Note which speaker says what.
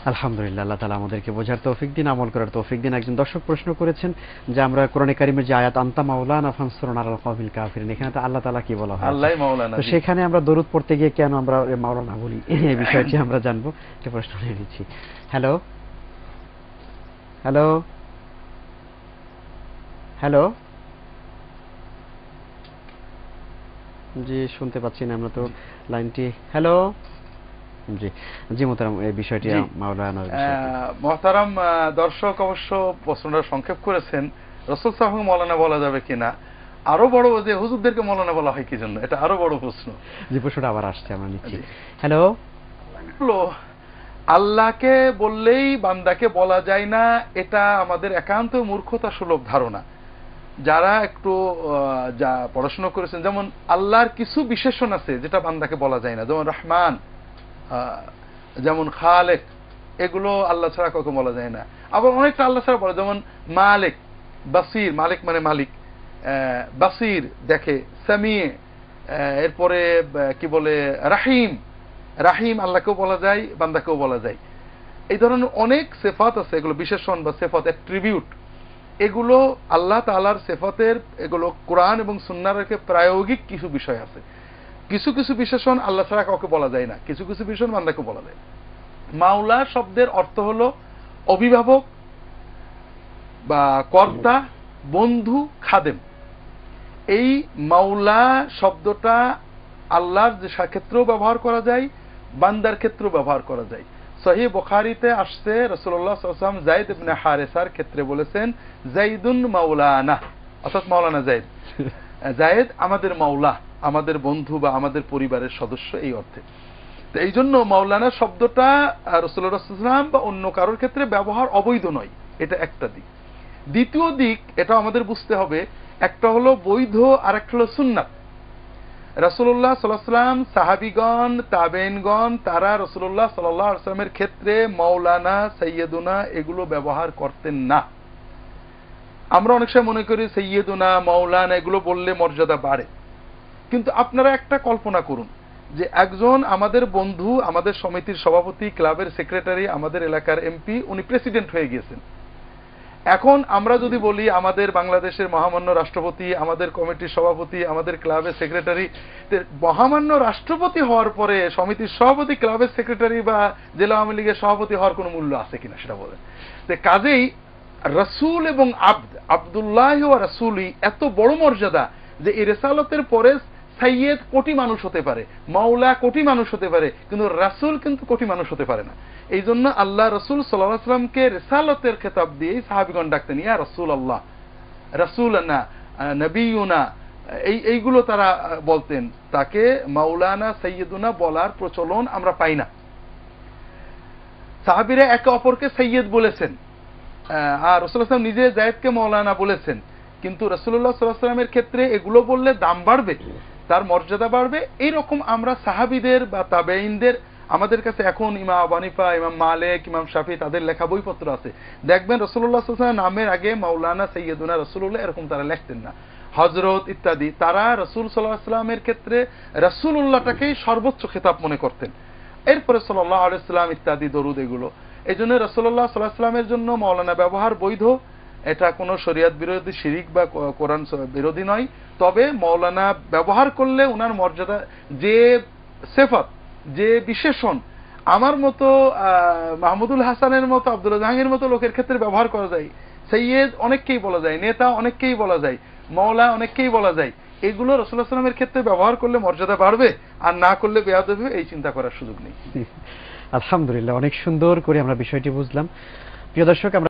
Speaker 1: আলহামদুলিল্লাহ, আল্লাহ তাআলা আমাদেরকে বোঝার তৌফিক দিন, আমল করার তৌফিক দিন। একজন দর্শক প্রশ্ন করেছেন যে আমরা কোরআনে কারিমের যে আয়াত আনতা মাওলানা ফানসুরনা আলাল কওমিল কাফিরিন, এখানে তো আল্লাহ তাআলা কি বলা হয়েছে?
Speaker 2: আল্লাহই মাওলানা।
Speaker 1: তো সেখানে আমরা দরুদ পড়তে গিয়ে কেন আমরা মাওলানা বলি, এই বিষয়টি আমরা জানবো। একটা প্রশ্ন নিয়ে নিচ্ছি। হ্যালো হ্যালো হ্যালো, জি শুনতে পাচ্ছি না আমরা তো লাইনটি। হ্যালো, জি জি মোহতারাম, এই বিষয়টি মাওলানার বিষয়টি।
Speaker 2: মোহতারাম দর্শক অবশ্য প্রশ্নটা সংক্ষেপ করেছেন, রাসূল সাল্লাল্লাহু মাওলানা বলা যাবে কিনা। আরো বড় যে হুজুরদেরকে মাওলানা বলা হয় কি জন্য, এটা আরো বড় প্রশ্ন।
Speaker 1: যে প্রশ্নটা আবার আসছে, আমরা নিচ্ছি। হ্যালো,
Speaker 2: আল্লাহকে বললেই বান্দাকে বলা যায় না, এটা আমাদের একান্ত মূর্খতা সুলভ ধারণা। যারা একটু যা পড়াশোনা করেছেন, যেমন আল্লাহর কিছু বিশেষণ আছে যেটা বান্দাকে বলা যায় না, যেমন রহমান, যেমন খালেক, এগুলো আল্লাহ ছাড়া কাউকে বলা যায় না। আবার অনেকটা আল্লাহ ছাড়া বলে, যেমন মালিক, বাসির, মালিক মানে মালিক, বাসির দেখে, সামিয়ে, এরপরে কি বলে রাহিম, রাহিম আল্লাহকেও বলা যায়, বান্দাকেও বলা যায়। এই ধরনের অনেক সেফাত আছে, এগুলো বিশেষণ বা সেফাত, অ্যাট্রিবিউট। এগুলো আল্লাহ তাআলার সেফাতের, এগুলো কোরআন এবং সুন্নাহর প্রায়োগিক কিছু বিষয় আছে। কিছু কিছু বিশেষণ আল্লাহ ছাড়া কাউকে বলা যায় না, কিছু কিছু বিশেষণ বান্দাকে বলা যায়। মাওলা শব্দের অর্থ হলো অভিভাবক বা কর্তা, বন্ধু, খাদেম। এই মাওলা শব্দটা আল্লাহর যে ক্ষেত্রেও ব্যবহার করা যায়, বান্দার ক্ষেত্রেও ব্যবহার করা যায়। সহিহ বুখারীতে আসছে, রাসূলুল্লাহ সাল্লাল্লাহু আলাইহি ওয়াসাল্লাম যায়েদ ইবনে হারেসার ক্ষেত্রে বলেছেন, যায়েদুন মাওলানা, অর্থাৎ মাওলানা যায়েদ, যায়েদ আমাদের মাওলা, আমাদের বন্ধু বা আমাদের পরিবারের সদস্য, এই অর্থে। তো এই জন্য মাওলানা শব্দটা রাসূলুল্লাহ সাল্লাল্লাহু আলাইহি ওয়াসাল্লাম বা অন্য কারোর ক্ষেত্রে ব্যবহার অবৈধ নয়, এটা একটা দিক। দ্বিতীয় দিক, এটা আমাদের বুঝতে হবে, একটা হলো বৈধ আর একটা হলো সুন্নাত। রাসূলুল্লাহ সাল্লাল্লাহু আলাইহি ওয়াসাল্লাম, সাহাবীগণ, তাবেঈনগণ, তারা রাসূলুল্লাহ সাল্লাল্লাহু আলাইহি ওয়াসাল্লামের ক্ষেত্রে মাওলানা, সাইয়্যিদুনা এগুলো ব্যবহার করতেন না। আমরা অনেক সময় মনে করি সাইয়্যিদুনা, মাওলানা এগুলো বললে মর্যাদা বাড়ে, কিন্তু আপনারা একটা কল্পনা করুন যে একজন আমাদের বন্ধু, আমাদের সমিতির সভাপতি, ক্লাবের সেক্রেটারি, আমাদের এলাকার এমপি, উনি প্রেসিডেন্ট হয়ে গিয়েছেন। এখন আমরা যদি বলি আমাদের বাংলাদেশের মহামান্য রাষ্ট্রপতি, আমাদের কমিটির সভাপতি, আমাদের ক্লাবের সেক্রেটারি, মহামান্য রাষ্ট্রপতি হওয়ার পরে সমিতির সভাপতি, ক্লাবের সেক্রেটারি বা জেলা আওয়ামী লীগের সভাপতি হওয়ার কোনো মূল্য আছে কিনা সেটা বলেন। কাজেই রাসূল এবং আব্দুল্লাহ ওয়া রাসূলি এত বড় মর্যাদা যে এই রিসালাতের পরে সাইয়্যিদ কোটি মানুষ হতে পারে, মাওলা কোটি মানুষ হতে পারে, কিন্তু রাসূল কিন্তু কোটি মানুষ হতে পারে না। এই জন্য আল্লাহ রাসূল সাল্লাল্লাহু আলাইহি ওয়াসাল্লামকে রিসালাতের খেতাব দিয়ে সাহাবীগণ ডাকতেন, ইয়া রাসূলুল্লাহ, রাসূলনা, নবিয়ুনা, এইগুলো তারা বলতেন। তাকে মাওলানা, সাইয়্যিদুনা বলার প্রচলন আমরা পাই না। সাহাবীরা একে অপরকে সাইয়্যিদ বলেছেন, আর রাসূলুল্লাহ সাল্লাল্লাহু আলাইহি ওয়াসাল্লাম নিজে যায়েদকে মাওলানা বলেছেন, কিন্তু রাসূলুল্লাহ সাল্লাল্লাহু আলাইহি ওয়াসাল্লামের ক্ষেত্রে এগুলো বললে দাম বাড়বে, তার মর্যাদা বাড়বে। এইরকম আমরা সাহাবীদের বা তাবেঈনদের, আমাদের কাছে এখন ইমাম আবু হানিফা, ইমাম মালিক, ইমাম শাফি, তাদের লেখা বইপত্র আছে, দেখবেন রাসূলুল্লাহ সাল্লাল্লাহু আলাইহি ওয়াসাল্লাম নামের আগে মাওলানা, সাইয়্যিদুনা, রাসূলুল্লাহ এরকম তারা লিখতেন না, হযরত ইত্যাদি। তারা রাসূল সাল্লাল্লাহু আলাইহি ওয়াসাল্লামের ক্ষেত্রে রাসূলুল্লাহটাকেই সর্বোচ্চ খেতাব মনে করতেন, এরপরে সাল্লাল্লাহু আলাইহি ওয়াসাল্লাম ইত্যাদি দরুদ এগুলো। এই জন্য রাসূলুল্লাহ সাল্লাল্লাহু আলাইহি ওয়াসাল্লামের জন্য মাওলানা ব্যবহার বৈধ, এটা কোনো শরীয়ত বিরোধী, শিরিক বা কোরআন বিরোধী নয়। তবে মাওলানা ব্যবহার করলে ওনার মর্যাদা, যে সিফাত, যে বিশেষণ আমার মতো, মাহমুদুল হাসানের মতো, আব্দুল জাহাঙ্গীরের মতো লোকের ক্ষেত্রে ব্যবহার করা যায়, সাইয়্যিদ অনেককেই বলা যায়, নেতা অনেককেই বলা যায়, মাওলা অনেককেই বলা যায়, এগুলো রাসূলুল্লাহ সাল্লাল্লাহু আলাইহি ওয়াসাল্লামের ক্ষেত্রে ব্যবহার করলে মর্যাদা বাড়বে, আর না করলে বেয়াদবি হবে, এই চিন্তা করার সুযোগ নেই।
Speaker 1: আলহামদুলিল্লাহ, অনেক সুন্দর করে আমরা বিষয়টি বুঝলাম। প্রিয় দর্শক, আমরা